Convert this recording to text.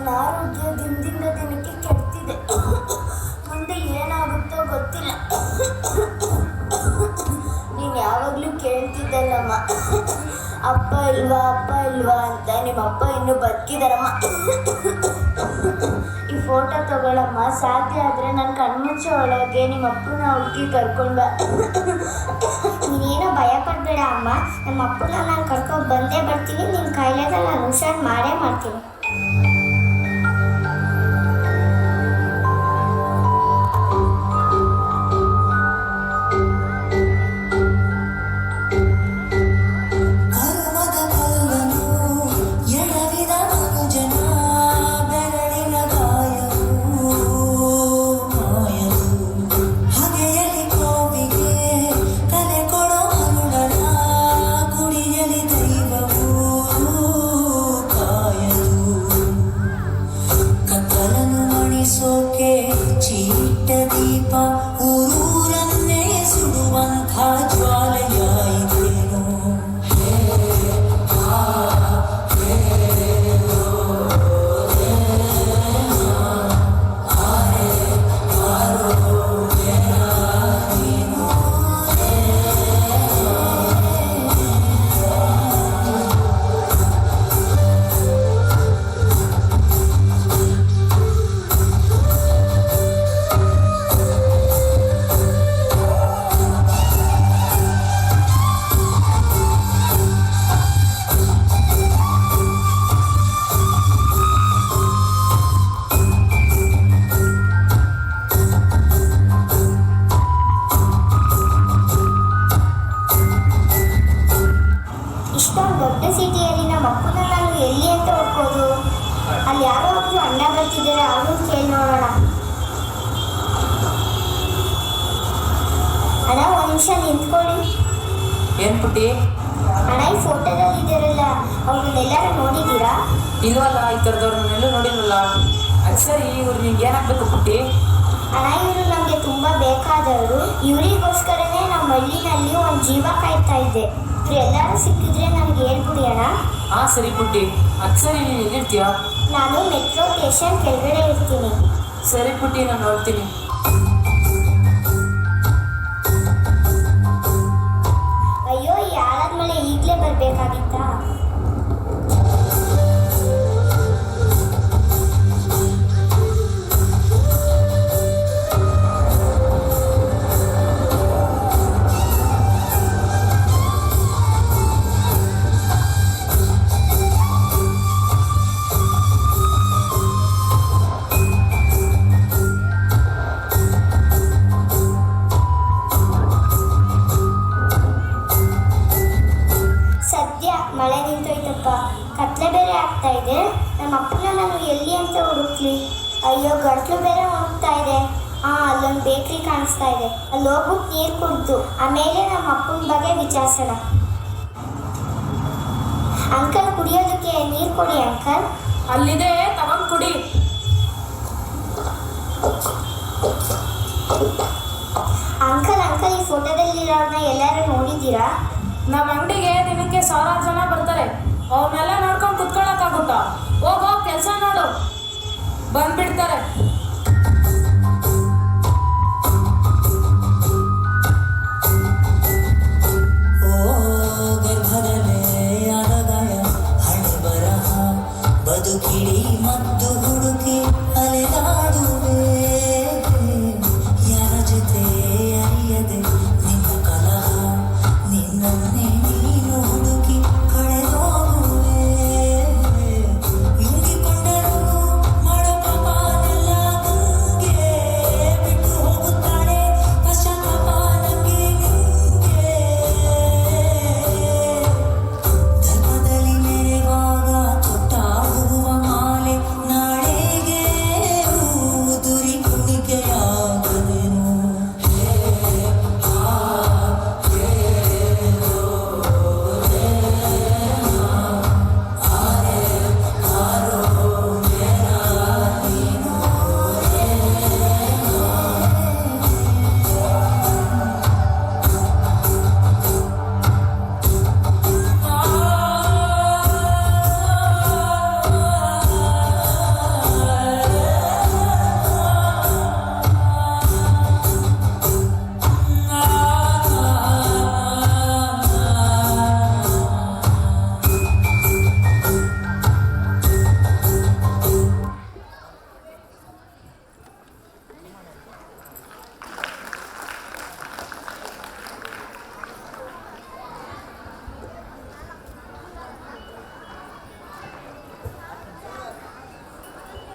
ನನ್ನ ಆರೋಗ್ಯ ದಿನದಿಂದ ದಿನಕ್ಕೆ ಕೆಡ್ತಿದೆ. ಮುಂದೆ ಏನಾಗುತ್ತೋ ಗೊತ್ತಿಲ್ಲ. ನೀನು ಯಾವಾಗಲೂ ಕೇಳ್ತಿದ್ದಲ್ಲಮ್ಮ, ಅಪ್ಪ ಇಲ್ವಾ ಅಂತ. ನಿಮ್ಮ ಅಪ್ಪ ಇನ್ನೂ ಬದುಕಿದಾರಮ್ಮ. ಈ ಫೋಟೋ ತಗೊಳಮ್ಮ. ಸಾಧ್ಯ ಆದರೆ ನನ್ನ ಕಣ್ಮುಚ್ಚ ಒಳಗೆ ನಿಮ್ಮ ಅಪ್ಪನ ಹುಡುಗಿ ಕರ್ಕೊಂಡು ಬಾ. ನೀನೇನೋ ಭಯ ಪಡಬೇಡ ಅಮ್ಮ. ನಮ್ಮ ಅಪ್ಪನ ನಾನು ಕರ್ಕೊಂಡು ಬಂದೇ ಬರ್ತೀನಿ. ನಿನ್ನ ಕಾಯಿಲೆಗೆ ನಾನು ಹುಷಾರು ಮಾಡೇ ಮಾಡ್ತೀನಿ. ಚೀಟ ದೀಪ ಊರೂರನ್ನೇ ಸುಡುವಂಥ ಜ್ವಾಲೆಯಾಯಿತೇನು. ಇಷ್ಟೊಂದು ದೊಡ್ಡ ಸಿಟಿಯಲ್ಲಿ ನಮ್ಮ ಅಪ್ಪನ ನಾನು ಎಲ್ಲಿ ಅಂತ ಹೋಗ್ಬೋದು? ಅಲ್ಲಿ ಯಾರೋ ಒಬ್ರು ಅಣ್ಣ ಬರ್ತಿದ್ದಾರೆ, ಅವ್ರನ್ನ ಕೇಳಿ ನೋಡೋಣ. ಅಣ್ಣ, ಒಂದು ನಿಮಿಷ ನಿಂತ್ಕೊಳ್ಳಿ. ಏನು ಪುಟ್ಟಿ? ಅಣ್ಣ, ಈ ಫೋಟೋದಲ್ಲಿ ಇದ್ದಾರಲ್ಲ, ಅವ್ರನ್ನೆಲ್ಲರೂ ನೋಡಿದ್ದೀರಾ? ಇಲ್ವಲ್ಲ, ಈ ಥರದವ್ರನ್ನೆಲ್ಲೂ ನೋಡಿಲ್ವಲ್ಲ. ಅದು ಸರಿ, ಇವ್ರು ನಿಂಗೆ ಏನಾಗಬೇಕು ಪುಟ್ಟಿ? ಅಣ್ಣ, ಇವರು ನಮಗೆ ತುಂಬ ಬೇಕಾದವರು. ಇವರಿಗೋಸ್ಕರನೇ ನಮ್ಮ ಹಳ್ಳಿನಲ್ಲಿ ಒಂದು ಜೀವ ಕಾಯ್ತಾ ಇದ್ದೆ. ಇವ್ರು ಎಲ್ಲರೂ ಸಿಕ್ಕಿದ್ರೆ ನನಗೆ ಹೇಳ್ಬಿಡಿ ಅಣ್ಣ. ಹಾಂ ಸರಿ ಪುಟ್ಟಿ. ಅದು ಸರಿ, ನೀನು ಎಲ್ಲಿರ್ತೀಯ? ನಾನು ಮೆಟ್ರೋ ಸ್ಟೇಷನ್ ಕೆಳಗಡೆ ಇರ್ತೀನಿ. ಸರಿ ಪುಟ್ಟಿ, ನಾನು ನೋಡ್ತೀನಿ. ಅಯ್ಯೋ, ಈ ಆಳಾದ್ಮೇಲೆ ಈಗಲೇ ಬರಬೇಕಾಗಿತ್ತಾ? ಮಳೆ ನಿಂತೋಯ್ತಪ್ಪ, ಕತ್ಲೆ ಬೇರೆ ಆಗ್ತಾ ಇದೆ. ನಮ್ಮ ಅಪ್ಪನ ನಾನು ಎಲ್ಲಿ ಅಂತ ಹುಡುಕ್ಲಿ? ಅಯ್ಯೋ, ಗಂಟ್ಲು ಬೇರೆ ಒಣಗ್ತಾ ಇದೆ. ಅಲ್ಲೊಂದು ಬೇಕ್ರಿ ಕಾಣಿಸ್ತಾ ಇದೆ. ಅಲ್ಲಿ ಹೋಗ್ಬಿಟ್ಟು ನೀರು ಕುಡಿದು ಆಮೇಲೆ ನಮ್ಮ ಅಪ್ಪನ ಬಗ್ಗೆ ವಿಚಾರಿಸೋಣ. ಅಂಕಲ್, ಕುಡಿಯೋದಕ್ಕೆ ನೀರು ಕೊಡಿ ಅಂಕಲ್. ಅಲ್ಲಿದೆ, ತಗೊಂಡು ಕುಡಿ. ಅಂಕಲ್, ಈ ಫೋಟೋದಲ್ಲಿರೋರನ್ನ ಎಲ್ಲರೂ ನೋಡಿದ್ದೀರಾ? ನಮ್ಮ ಅಂಗಡಿಗೆ ದಿನಕ್ಕೆ 1000 ಜನ ಬರ್ತಾರೆ. ಅವ್ರನ್ನೆಲ್ಲ ನೋಡ್ಕೊಂಡು ಕುತ್ಕೊಳ್ಳೋಕ್ಕಾಗುತ್ತಾ? ಹೋಗೋ ಕೆಲಸ ನೋಡು, ಬಂದ್ಬಿಡ್ತಾರೆ. ಗರ್ಭದಲ್ಲೇ ಆದ ಗಾಯ, ಹಣೆ ಬರಹ ಬದುಕಿಡಿ ಮತ್ತೆ